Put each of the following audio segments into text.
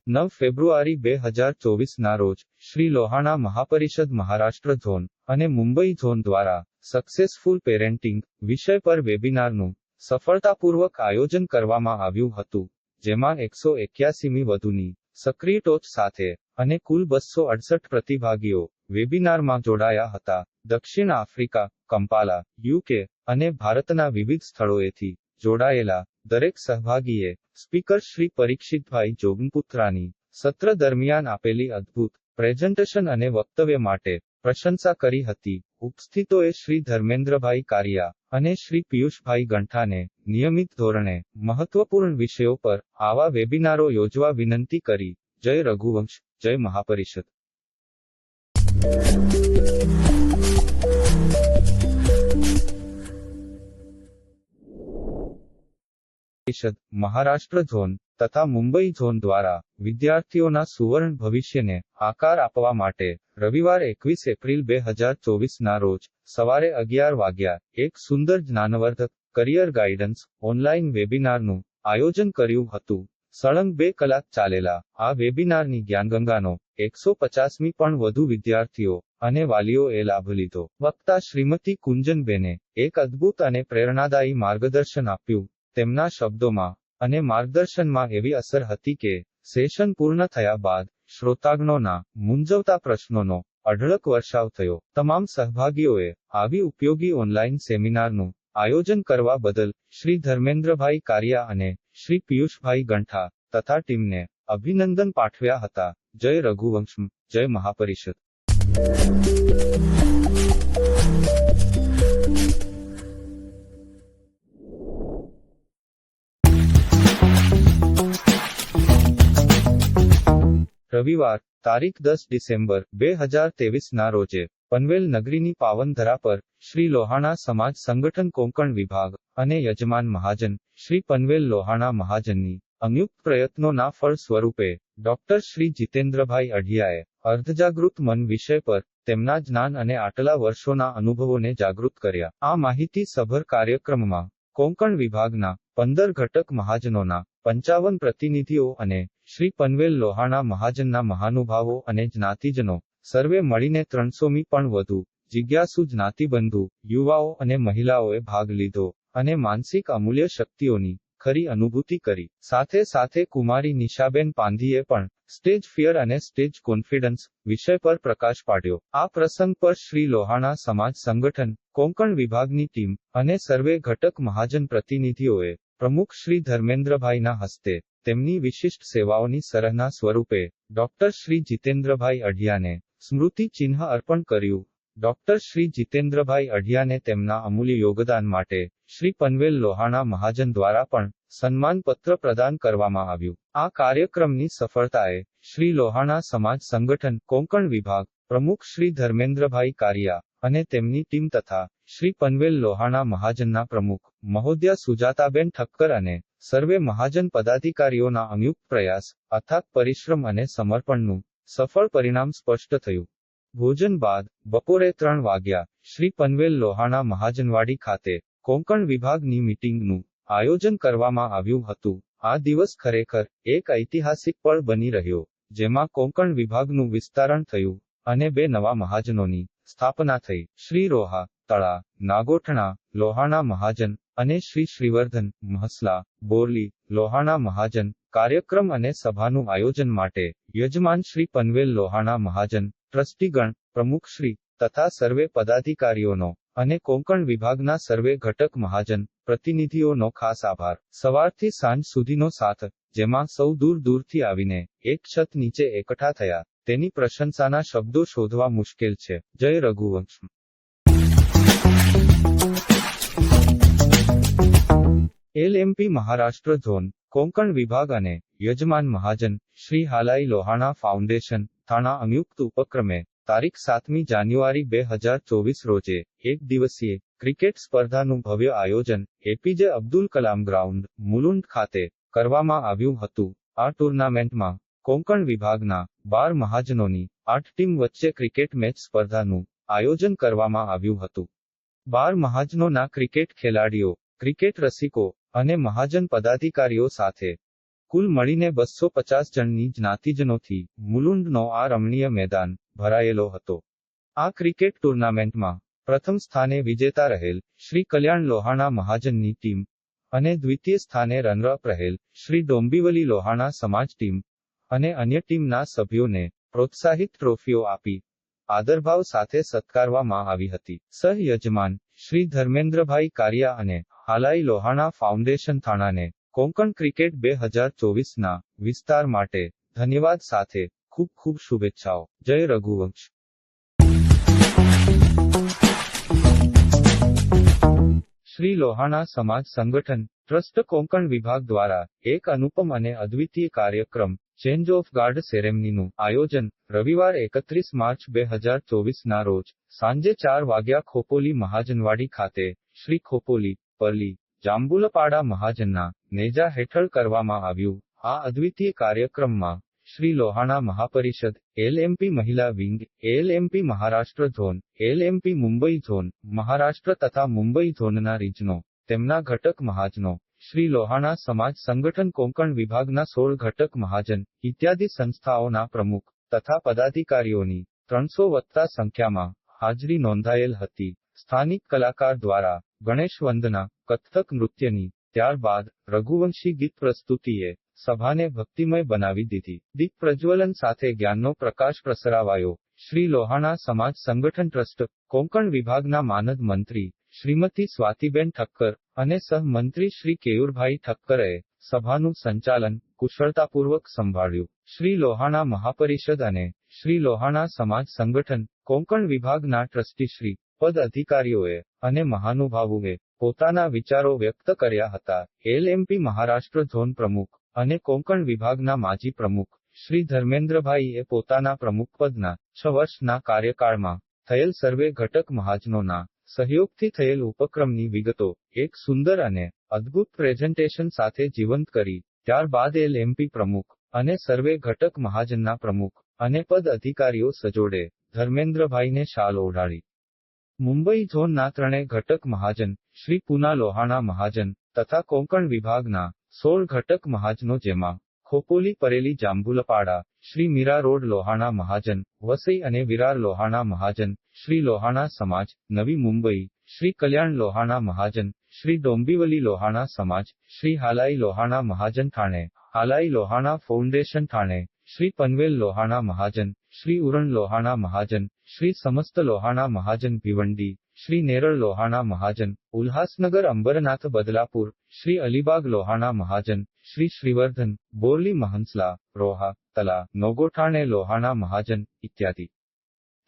9 ફેબ્રુઆરી 2024 ના રોજ શ્રી લોહાણા મહાપરિષદ મહારાષ્ટ્ર ઝોન અને મુંબઈ ઝોન દ્વારા સક્સેસફુલ પેરેન્ટિંગ વિષય પર વેબિનારનું સફળતાપૂર્વક આયોજન કરવામાં આવ્યું હતું, જેમાં 181મી વધુની સક્રિય ટોચ સાથે અને કુલ 268 પ્રતિભાગીઓ વેબિનારમાં જોડાયા હતા. દક્ષિણ આફ્રિકા, કંપાલા, યુકે અને ભારતના વિવિધ સ્થળોએથી જોડાયેલા દરેક સહભાગીએ સ્પીકર શ્રી પરીક્ષિતભાઈ જોગનપુત્રાની સત્ર દરમિયાન આપેલી અદ્ભુત પ્રેઝન્ટેશન અને વક્તવ્ય માટે પ્રશંસા કરી હતી. ઉપસ્થિતોએ શ્રી ધર્મેન્દ્રભાઈ કારિયા અને શ્રી પિયુષભાઈ ગંઠાને નિયમિત ધોરણે મહત્વપૂર્ણ વિષયો પર આવા વેબિનારો યોજવા વિનંતી કરી. જય રઘુવંશ, જય મહાપરિષદ. મહારાષ્ટ્ર ઝોન તથા મુંબઈ ઝોન દ્વારા વિદ્યાર્થીઓના સુવર્ણ ભવિષ્યને આકાર આપવા માટે રવિવાર 21 એપ્રિલ 2024 ના રોજ સવારે 11 વાગ્યા એક સુંદર જ્ઞાનવર્ધક કરિયર ગાઈડન્સ ઓનલાઈન વેબિનારનું આયોજન કર્યું હતું. સળંગ 2 કલાક ચાલેલા આ વેબિનારની જ્ઞાનગંગાનો 150મી પણ વધુ વિદ્યાર્થીઓ અને વાલીઓએ લાભ લીધો. વક્તા શ્રીમતી કુંજનબેને એક અદ્ભુત અને પ્રેરણાદાયી માર્ગદર્શન આપ્યું. તેમના શબ્દોમાં અને માર્ગદર્શનમાં એવી અસર હતી કે સેશન પૂર્ણ થયા બાદ શ્રોતાગણોના મૂંઝવતા પ્રશ્નોનો અઢળક વર્ષાવ થયો. તમામ સહભાગીઓએ આવી ઉપયોગી ઓનલાઈન સેમિનારનું આયોજન કરવા બદલ શ્રી ધર્મેન્દ્રભાઈ કારિયા અને શ્રી પિયુષભાઈ ગંઠા તથા ટીમને અભિનંદન પાઠવ્યા હતા. જય રઘુવંશ, જય મહાપરિષદ. રવિવાર તારીખ 10 ડિસેમ્બર 2023 ના રોજે પનવેલ નગરીની પાવન ધરા પર શ્રી લોહાણા સમાજ સંગઠન કોંકણ વિભાગ અને યજમાન મહાજન શ્રી પનવેલ લોહાણા મહાજનની સંયુક્ત પ્રયત્નોના ફળ સ્વરૂપે ડોક્ટર શ્રી જીતેન્દ્રભાઈ અઢિયાએ અર્ધજાગૃત મન વિષય પર તેમના જ્ઞાન અને આટલા વર્ષોના અનુભવોને જાગૃત કર્યા. આ માહિતી સભર કાર્યક્રમમાં કોંકણ વિભાગના 15 ઘટક મહાજનોના 55 પ્રતિનિધિઓ અને શ્રી પનવેલ લોહાણા મહાજનના મહાનુભાવો અને જ્ઞાતિજનો સર્વે મળીને 300મી પણ વધુ જિજ્ઞાસુ જ્ઞાતિબંધુ યુવાઓ અને મહિલાઓએ ભાગ લીધો અને માનસિક અમૂલ્ય શક્તિઓની ખરી અનુભૂતિ કરી. સાથે સાથે કુમારી નિશાબેન પાંધીએ પણ સ્ટેજ ફિયર અને સ્ટેજ કોન્ફિડન્સ વિષય પર પ્રકાશ પાડ્યો. આ પ્રસંગ પર શ્રી લોહાણા સમાજ સંગઠન કોંકણ વિભાગની ટીમ અને સર્વે ઘટક મહાજન પ્રતિનિધિઓએ પ્રમુખ શ્રી ધર્મેન્દ્રભાઈના હસ્તે તેમની વિશિષ્ટ સેવાઓની સરાહના સ્વરૂપે ડોક્ટર શ્રી જીતેન્દ્રભાઈ અઢિયાને સ્મૃતિ ચિહ્ન અર્પણ કર્યું. ડોક્ટર શ્રી જીતેન્દ્રભાઈ અઢિયાને તેમના અમૂલ્ય યોગદાન માટે શ્રી પનવેલ લોહાણા મહાજન દ્વારા પણ સન્માનપત્ર પ્રદાન કરવામાં આવ્યું. આ કાર્યક્રમની સફળતાએ શ્રી લોહાણા સમાજ સંગઠન કોંકણ વિભાગ પ્રમુખ શ્રી ધર્મેન્દ્રભાઈ કારિયા અને તેમની ટીમ તથા શ્રી પનવેલ લોહાણા મહાજનના પ્રમુખ મહોદયા સુજાતાબેન ઠક્કર અને સર્વે મહાજન પદાધિકારીઓના સંયુક્ત પ્રયાસ, અથાગ પરિશ્રમ અને સમર્પણનું સફળ પરિણામ સ્પષ્ટ થયું. ભોજન બાદ બપોરે 3 વાગ્યા શ્રી પનવેલ લોહાણા મહાજનવાડી ખાતે કોંકણ વિભાગની મીટિંગનું આયોજન કરવામાં આવ્યું હતું. આ દિવસ ખરેખર એક ઐતિહાસિક પળ બની રહ્યો, જેમાં કોંકણ વિભાગનું વિસ્તરણ થયું અને 2 નવા મહાજનોની સ્થાપના થઈ. શ્રી રોહા, તળા, નાગોઠણા, લોહાણા મહાજન અને શ્રી શ્રીવર્ધન, મહસલા, બોરલી, લોહાણા મહાજન. કાર્યક્રમ અને સભાનું આયોજન માટે યજમાન શ્રી પનવેલ લોહાણા મહાજન, ટ્રસ્ટીગણ, પ્રમુખશ્રી તથા સર્વે પદાધિકારીઓનો અને કોંકણ વિભાગના સર્વે ઘટક મહાજન પ્રતિનિધિઓનો ખાસ આભાર. સવારથી સાંજ સુધીનો સાથ, જેમાં સૌ દૂર દૂરથી આવીને એક છત નીચે એકઠા થયા, તેની પ્રશંસાના શબ્દો શોધવા મુશ્કેલ છે. જય રઘુવંશ. LMP મહારાષ્ટ્ર ઝોન કોંકણ વિભાગ અને યજમાન મહાજન શ્રી હાલાઈ લોહાણા ફાઉન્ડેશન થાણા સંયુક્ત ઉપક્રમે તારીખ 7મી જાન્યુઆરી 2024 રોજે એક દિવસીય ક્રિકેટ સ્પર્ધાનું ભવ્ય આયોજન એપીજે અબ્દુલ કલામ ગ્રાઉન્ડ, મુલુંડ ખાતે કરવામાં આવ્યું હતું. આ ટુર્નામેન્ટમાં કોંકણ વિભાગના 12 મહાજનોની 8 ટીમ વચ્ચે ક્રિકેટ મેચ સ્પર્ધાનું આયોજન કરવામાં આવ્યું હતું. 12 મહાજનોના ક્રિકેટ ખેલાડીઓ, ક્રિકેટ રસિકો અને મહાજન પદાધિકારીઓ સાથે કુલ મળીને 250 જણની જ્ઞાતિજનોથી મુલુંડનો આ રમણીય મેદાન ભરાયેલો હતો. આ ક્રિકેટ ટુર્નામેન્ટમાં પ્રથમ સ્થાને વિજેતા રહેલ શ્રી કલ્યાણ લોહાણા મહાજનની ટીમ અને દ્વિતીય સ્થાને રનરઅપ રહેલ શ્રી ડોંબીવલી લોહાણા સમાજ ટીમ અને અન્ય ટીમના સભ્યોને પ્રોત્સાહિત ટ્રોફીઓ આપી આદરભાવ સાથે સત્કારવામાં આવી હતી. સહયજમાન શ્રી ધર્મેન્દ્રભાઈ કારિયા અને હાલાઈ લોહાણા ફાઉન્ડેશન થાણાને કોંકણ ક્રિકેટ 2024ના વિસ્તાર માટે ધન્યવાદ સાથે ખૂબ ખૂબ શુભેચ્છાઓ. જય રઘુવંશ. શ્રી લોહાણા સમાજ સંગઠન ટ્રસ્ટ કોંકણ વિભાગ દ્વારા એક અનુપમ અને અદ્વિતીય કાર્યક્રમ ચેન્જ ઓફ ગાર્ડ સેરેમનીનું આયોજન રવિવાર 31 માર્ચ 2024ના રોજ સાંજે 4 વાગ્યા ખોપોલી મહાજનવાડી ખાતે શ્રી ખોપોલી પરલી જાંબુલપાડા મહાજનના નેજા હેઠળ કરવામાં આવ્યું. આ અદ્વિતીય કાર્યક્રમમાં શ્રી લોહાણા મહાપરિષદ, એલએમપી મહિલા wing, LMP Maharashtra zone, LMP Mumbai zone, Maharashtra તથા મુંબઈ ઝોનના રીજનો, તેમના ઘટક મહાજનો, શ્રી લોહાણા સમાજ સંગઠન કોંકણ વિભાગના 16 ઘટક મહાજન ઇત્યાદિ સંસ્થાઓના પ્રમુખ તથા પદાધિકારીઓની 300 વત્તા સંખ્યામાં હાજરી નોંધાયેલ હતી. સ્થાનિક કલાકાર દ્વારા ગણેશ વંદના, કથક નૃત્યની, ત્યારબાદ રઘુવંશી ગીત પ્રસ્તુતિએ સભાને ભક્તિમય બનાવી દીધી. દીપ પ્રજ્વલન સાથે જ્ઞાનનો પ્રકાશ પ્રસરાવાયો. શ્રી લોહાણા સમાજ સંગઠન ટ્રસ્ટ કોંકણ વિભાગના માનદ મંત્રી શ્રીમતી સ્વાતિબેન ઠક્કર અને સહમંત્રી શ્રી કેયુરભાઈ ઠક્કરે સભાનું સંચાલન કુશળતાપૂર્વક સંભાળ્યું. શ્રી લોહાણા મહાપરિષદ અને શ્રી લોહાણા સમાજ સંગઠન કોંકણ વિભાગના ટ્રસ્ટીશ્રી પદ અધિકારીઓએ અને મહાનુભાવોએ પોતાના વિચારો વ્યક્ત કર્યા હતા. એલએમપી મહારાષ્ટ્ર ઝોન પ્રમુખ અને કોંકણ વિભાગના માજી પ્રમુખ શ્રી ધર્મેન્દ્રભાઈએ પોતાના પ્રમુખપદના 6 વર્ષના કાર્યકાળમાં થયેલ સર્વે ઘટક મહાજનોના સહયોગથી થયેલ ઉપક્રમની વિગતો એક સુંદર અને અદ્ભુત પ્રેઝન્ટેશન સાથે જીવંત કરી. ત્યારબાદ એલએમપી પ્રમુખ અને સર્વે ઘટક મહાજનના પ્રમુખ અને પદ અધિકારીઓ સજોડે ધર્મેન્દ્રભાઈને શાલ ઓઢાડી મુંબઈ ઝોનના 3 ઘટક મહાજન શ્રી પૂના લોહાણા મહાજન તથા કોંકણ વિભાગના 16 ઘટક મહાજનો જેમાં ખોપોલી પરેલી જાંબુલપાડા શ્રી મીરા રોડ લોહાણા મહાજન, વસઈ અને વિરાર લોહાણા મહાજન, શ્રી લોહાણા સમાજ નવી મુંબઈ, શ્રી કલ્યાણ લોહાણા મહાજન, શ્રી ડોંબીવલી લોહાણા સમાજ, શ્રી હાલાઈ લોહાણા મહાજન ઠાણે, હાલાઈ લોહાણા ફાઉન્ડેશન ઠાણે, શ્રી પનવેલ લોહાણા મહાજન, શ્રી ઉરણ લોહાણા મહાજન, શ્રી સમસ્ત લોહાણા મહાજન ભિવંડી, શ્રી નેરળ લોહાણા મહાજન, ઉલ્હાસનગર અંબરનાથ બદલાપુર, શ્રી અલીબાગ લોહાણા મહાજન, શ્રી શ્રીવર્ધન, બોરલી મહંસલા, રોહા, તલા, નોગોઠાણે લોહાણા મહાજન, ઇત્યાદિ.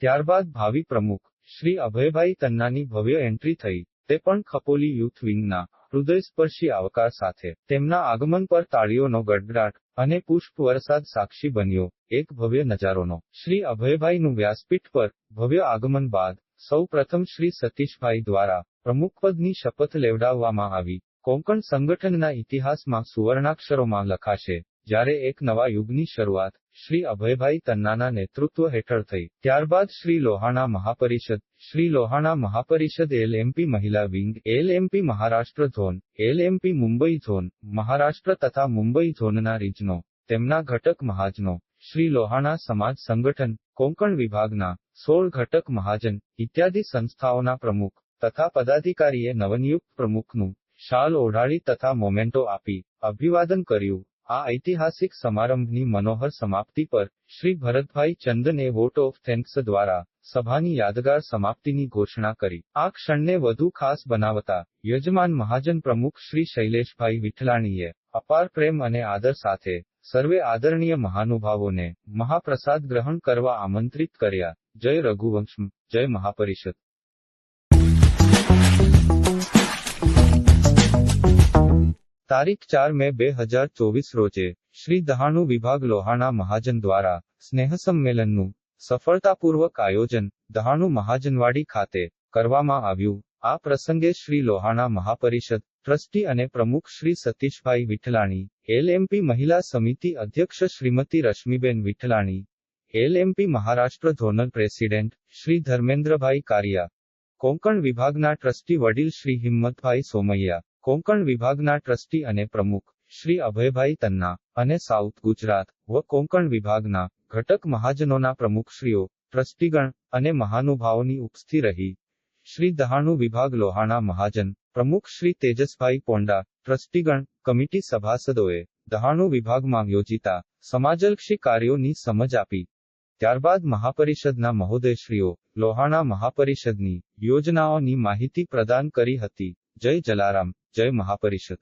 ત્યારબાદ ભાવિ પ્રમુખ શ્રી અભયભાઈ તન્નાની ભવ્ય એન્ટ્રી થઈ, તે પણ ખપોલી યુથ વિંગના હૃદયસ્પર્શી આવકાર સાથે. તેમના આગમન પર તાળીઓનો ગડગડાટ અને પુષ્પ વરસાદ સાક્ષી બન્યો એક ભવ્ય નજારોનો. શ્રી અભયભાઈનું વ્યાસપીઠ પર ભવ્ય આગમન બાદ સૌ પ્રથમ શ્રી સતીશભાઈ દ્વારા પ્રમુખપદની શપથ લેવડાવવામાં આવી. કોંકણ સંગઠનના ઇતિહાસમાં સુવર્ણાક્ષરોમાં લખાશે જ્યારે એક નવા યુગની શરૂઆત શ્રી અભયભાઈ તન્નાના નેતૃત્વ હેઠળ થઈ. ત્યારબાદ શ્રી લોહાણા મહાપરિષદ, શ્રી લોહાણા મહાપરિષદ એલએમપી મહિલા wing, LMP Maharashtra zone, LMP Mumbai zone, Maharashtra તથા મુંબઈ ઝોનના રીજનો, તેમના ઘટક મહાજનો, શ્રી લોહાણા સમાજ સંગઠન કોંકણ વિભાગના 16 ઘટક મહાજન ઇત્યાદિ સંસ્થાઓના પ્રમુખ તથા પદાધિકારીએ નવનિયુક્ત પ્રમુખનું શાલ ઓઢાડી તથા મોમેન્ટો આપી અભિવાદન કર્યું. આ ઐતિહાસિક સમારંભની મનોહર સમાપ્તિ પર શ્રી ભરતભાઈ ચંદને વોટ ઓફ થેન્ક્સ દ્વારા સભાની યાદગાર સમાપ્તિની ઘોષણા કરી. આ ક્ષણને વધુ ખાસ બનાવતા યજમાન મહાજન પ્રમુખ શ્રી શૈલેષભાઈ વિઠલાણીએ અપાર પ્રેમ અને આદર સાથે સર્વે આદરણીય મહાનુભાવોને મહાપ્રસાદ ગ્રહણ કરવા આમંત્રિત કર્યા. જય રઘુવંશમ, જય મહાપરિષદ. તારીખ 4 મે 2024 રોજે શ્રી દહાણુ વિભાગ લોહાણા મહાજન દ્વારા સ્નેહ સંમેલનનું સફળતાપૂર્વક આયોજન દહાણુ મહાજનવાડી ખાતે કરવામાં આવ્યું. આ પ્રસંગે શ્રી લોહાણા મહાપરિષદ ટ્રસ્ટી અને પ્રમુખ શ્રી સતીશભાઈ વિઠલાણી, એલએમપી મહિલા સમિતિ અધ્યક્ષ શ્રીમતી રશ્મિબેન વિઠલાણી, એલએમપી મહારાષ્ટ્ર ઝોનલ પ્રેસિડેન્ટ શ્રી ધર્મેન્દ્રભાઈ કારિયા, કોંકણ વિભાગના ટ્રસ્ટી વડીલ શ્રી હિંમતભાઈ સોમૈયા, કોંકણ વિભાગના ટ્રસ્ટી અને પ્રમુખ શ્રી અભયભાઈ તન્ના અને સાઉથ ગુજરાત વ કોંકણ વિભાગના ઘટક મહાજનોના પ્રમુખશ્રીઓ, ટ્રસ્ટીગણ અને મહાનુભાવોની ઉપસ્થિતિ રહી. શ્રી દહાણુ વિભાગ લોહાણા મહાજન પ્રમુખ શ્રી તેજસભાઈ પોંડા, ટ્રસ્ટીગણ, કમિટી સભાસદોએ દહાણુ વિભાગમાં યોજિતા સમાજલક્ષી કાર્યોની સમજ આપી. ત્યારબાદ મહાપરિષદના મહોદયશ્રીઓ લોહાણા મહાપરિષદની યોજનાઓની માહિતી પ્રદાન કરી હતી. જય જલારામ, જય મહાપરિષદ.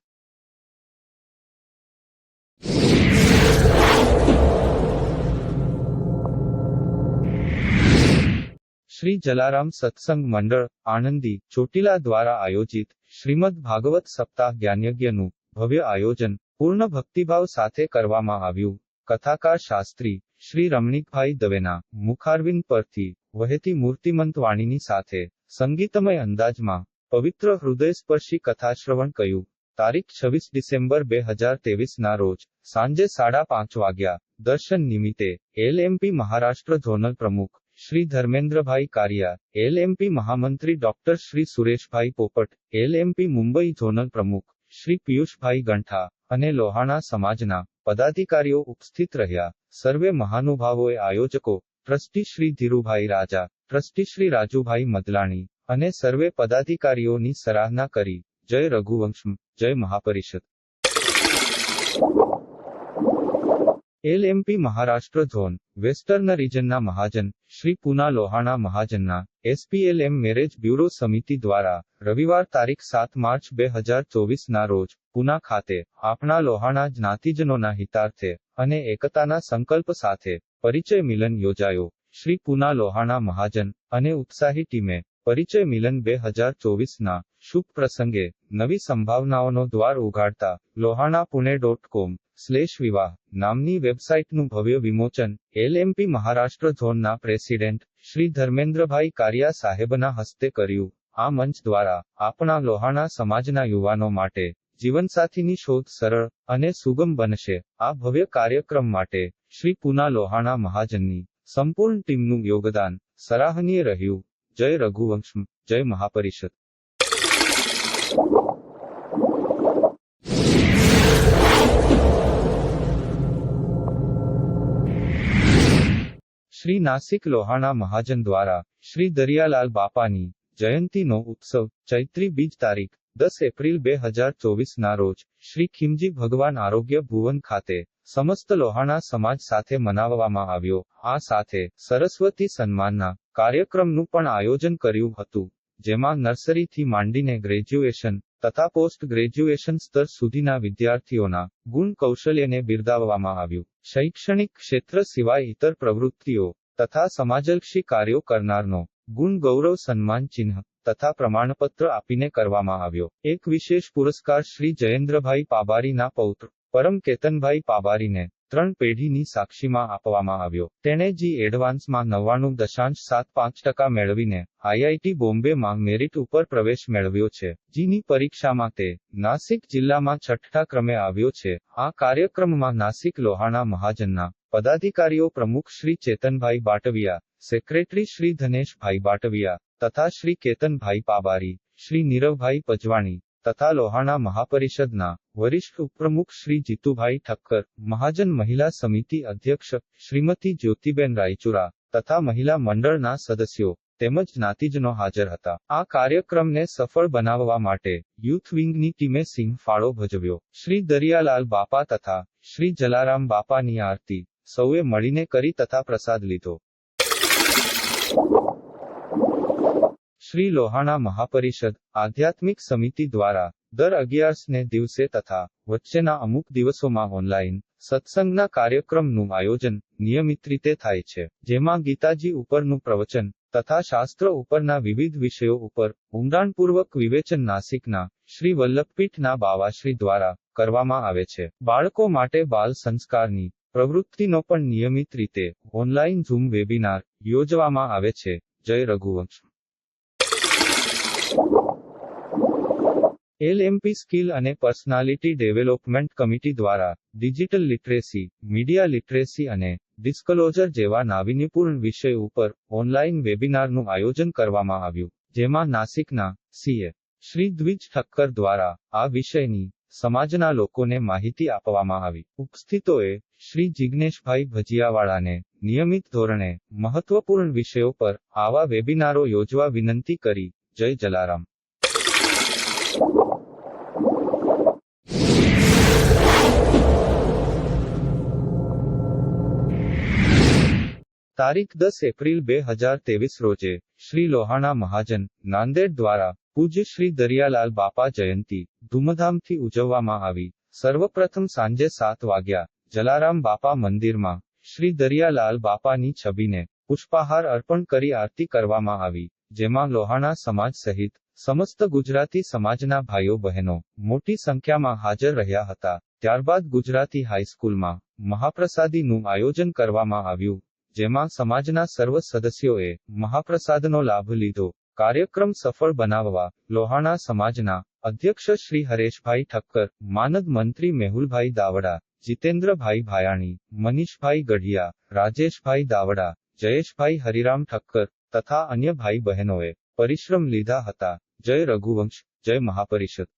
શ્રી જલારામ સત્સંગ મંડળ આણંદી ચોટીલા દ્વારા આયોજિત શ્રીમદ ભાગવત સપ્તાહ જ્ઞાનયજ્ઞનું ભવ્ય આયોજન પૂર્ણ ભક્તિભાવ સાથે કરવામાં આવ્યું. કથાકાર શાસ્ત્રી શ્રી રમણીકભાઈ દવેના મુખારવિંદ પરથી વહેતી મૂર્તિમંત વાણીની સાથે સંગીતમય અંદાજમાં પવિત્ર હૃદયસ્પર્શી કથાશ્રવણ કહ્યું. તારીખ 26 ડિસેમ્બર 2023 ના રોજ સાંજે 5:30 વાગ્યા દર્શન નિમિત્તે એલએમપી મહારાષ્ટ્ર ઝોનલ પ્રમુખ શ્રી ધર્મેન્દ્રભાઈ કારિયા, એલએમપી મહામંત્રી ડોક્ટર શ્રી સુરેશભાઈ પોપટ, એલએમપી મુંબઈ ઝોનલ પ્રમુખ શ્રી પિયુષભાઈ ગંઠા અને લોહાણા સમાજના પદાધિકારીઓ ઉપસ્થિત રહ્યા. સર્વે મહાનુભાવોએ આયોજકો ટ્રસ્ટી શ્રી ધીરુભાઈ રાજા, ટ્રસ્ટી શ્રી રાજુભાઈ મદલાણી અને સર્વે પદાધિકારીઓની સરાહના કરી. જય રઘુવંશમ, જય મહાપરિષદ. એલએમપી મહારાષ્ટ્ર ઝોન વેસ્ટર્ન રીજનના મહાજન શ્રી પૂના લોહાણા મહાજનના એસપીએલએમ મેરેજ બ્યુરો સમિતિ દ્વારા રવિવાર તારીખ 7 માર્ચ 2024 ના રોજ પૂના ખાતે આપણા લોહાણા જ્ઞાતિજનોના હિતાર્થે અને એકતાના સંકલ્પ સાથે પરિચય મિલન યોજાયો. શ્રી પૂના લોહાણા મહાજન અને ઉત્સાહી ટીમે પરિચય મિલન 2024 ના શુભ પ્રસંગે નવી સંભાવનાઓનો દ્વાર ઉઘાડતા lohanapune.com/વિવાહ નામની વેબસાઇટનું ભવ્ય વિમોચન એલએમપી મહારાષ્ટ્ર ઝોનના પ્રેસિડેન્ટ શ્રી ધર્મેન્દ્રભાઈ કારિયા સાહેબના હસ્તે કર્યું. આ મંચ દ્વારા આપણા લોહાણા સમાજના યુવાનો માટે જીવનસાથીની શોધ સરળ અને સુગમ બનશે. આ ભવ્ય કાર્યક્રમ માટે શ્રી પૂના લોહાણા મહાજનની સંપૂર્ણ ટીમનું યોગદાન સરાહનીય રહ્યું. જય રઘુવંશમ, જય મહાપરિષદ. શ્રી નાસિક લોહાણા મહાજન દ્વારા શ્રી દરિયાલાલ બાપાની જયંતીનો ઉત્સવ ચૈત્રી બીજ તારીખ 10 એપ્રિલ 2024 ના રોજ શ્રી ખીમજી ભગવાન આરોગ્ય ભુવન ખાતે સમસ્ત લોહાણા સમાજ સાથે મનાવવામાં આવ્યો. આ સાથે સરસ્વતી સન્માનના કાર્યક્રમનું પણ આયોજન કર્યું હતું, જેમાં નર્સરીથી માંડીને ગ્રેજ્યુએશન તથા પોસ્ટ ગ્રેજ્યુએશન સ્તર સુધીના વિદ્યાર્થીઓના ગુણ કૌશલ્યને બિરદાવવામાં આવ્યું. શૈક્ષણિક ક્ષેત્ર સિવાય ઇતર પ્રવૃત્તિઓ તથા સમાજલક્ષી કાર્યો કરનારનો ગુણ ગૌરવ સન્માન ચિહ્ન તથા પ્રમાણપત્ર આપીને કરવામાં આવ્યો. એક વિશેષ પુરસ્કાર શ્રી જયેન્દ્રભાઈ પાબારીના પૌત્ર પરમ કેતનભાઈ પાબારીને 3 પેઢીની સાક્ષીમાં આપવામાં આવ્યો. તેણે જી એડવાન્સમાં 99.75% મેળવીને આઈઆઈટી બોમ્બેમાં મેરિટ ઉપર પ્રવેશ મેળવ્યો છે. જીની પરીક્ષામાં તે નાસિક જિલ્લામાં 6ઠા ક્રમે આવ્યો છે. આ કાર્યક્રમમાં નાસિક લોહાણા મહાજનના પદાધિકારીઓ પ્રમુખ શ્રી ચેતનભાઈ બાટવિયા, સેક્રેટરી શ્રી ધનેશભાઈ બાટવિયા તથા શ્રી કેતનભાઈ પાબારી, શ્રી નીરવભાઈ પજવાણી તથા લોહાણા મહાપરિષદના વરિષ્ઠ ઉપપ્રમુખ શ્રી જીતુભાઈ ઠક્કર, મહાજન મહિલા સમિતિ અધ્યક્ષ શ્રીમતી જ્યોતિબેન રાયચુરા તથા મહિલા મંડળના સદસ્યો તેમજ જ્ઞાતિજનો હાજર હતા. આ કાર્યક્રમને સફળ બનાવવા માટે યુથ વિંગની ટીમે સિંહ ફાળો ભજવ્યો. શ્રી દરિયાલાલ બાપા તથા શ્રી જલારામ બાપાની આરતી સૌએ મળીને કરી તથા પ્રસાદ લીધો. શ્રી લોહાણા મહાપરિષદ આધ્યાત્મિક સમિતિ દ્વારા દર 11ને દિવસે તથા વચ્ચેના અમુક દિવસોમાં ઓનલાઈન સત્સંગના કાર્યક્રમનું આયોજન નિયમિત રીતે થાય છે, જેમાં ગીતાજી ઉપરનું પ્રવચન તથા શાસ્ત્ર ઉપરના વિવિધ વિષયો ઉપર ઊંડાણપૂર્વક વિવેચન નાસિકના શ્રી વલ્લભપીઠના બાવાશ્રી દ્વારા કરવામાં આવે છે. બાળકો માટે બાલ સંસ્કારની પ્રવૃત્તિનો પણ નિયમિત રીતે ઓનલાઈન ઝૂમ વેબિનાર યોજવામાં આવે છે. જય રઘુવંશ. એલએમપી સ્કિલ અને પર્સનાલિટી ડેવલપમેન્ટ કમિટી દ્વારા ડિજિટલ લિટરેસી, મીડિયા લિટરેસી અને ડિસ્કલોઝર જેવા નાવીન્યપૂર્ણ વિષય ઉપર ઓનલાઈન વેબિનારનું આયોજન કરવામાં આવ્યું, જેમાં નાસિકના સીએ શ્રી દ્વિજ ઠક્કર દ્વારા આ વિષયની સમાજના લોકોને માહિતી આપવામાં આવી. ઉપસ્થિતોએ શ્રી જિગ્નેશભાઈ ભજીયાવાળાને નિયમિત ધોરણે મહત્વપૂર્ણ વિષયો પર આવા વેબિનારો યોજવા વિનંતી કરી. જય જલારામ. તારીખ 10 એપ્રિલ 2023 રોજે શ્રી લોહાણા મહાજન નાંદેડ દ્વારા પૂજ્ય શ્રી દરિયાલાલ બાપા જયંતી ધૂમધામથી ઉજવવામાં આવી. સર્વપ્રથમ સાંજે 7 વાગ્યા જલારામ બાપા મંદિરમાં શ્રી દરિયાલાલ બાપાની છબીને પુષ્પહાર અર્પણ કરી આરતી કરવામાં આવી, જેમાં લોહાણા સમાજ સહિત સમસ્ત ગુજરાતી સમાજના ભાઈઓ બહેનો મોટી સંખ્યામાં હાજર રહ્યા હતા. ત્યારબાદ ગુજરાતી હાઈસ્કૂલમાં મહાપ્રસાદીનું આયોજન કરવામાં આવ્યું, જેમાં સમાજના સર્વ સદસ્યોએ મહાપ્રસાદનો લાભ લીધો. કાર્યક્રમ સફળ બનાવવા લોહાણા સમાજના અધ્યક્ષ શ્રી હરેશભાઈ ઠક્કર, માનદ મંત્રી મેહુલભાઈ દાવડા, જીતેન્દ્રભાઈ ભાયાણી, મનીષભાઈ ગઢિયા, રાજેશભાઈ દાવડા, જયેશભાઈ હરિરામ ઠક્કર તથા અન્ય ભાઈ બહેનોએ પરિશ્રમ લીધા હતા. જય રઘુવંશ, જય મહાપરિષદ.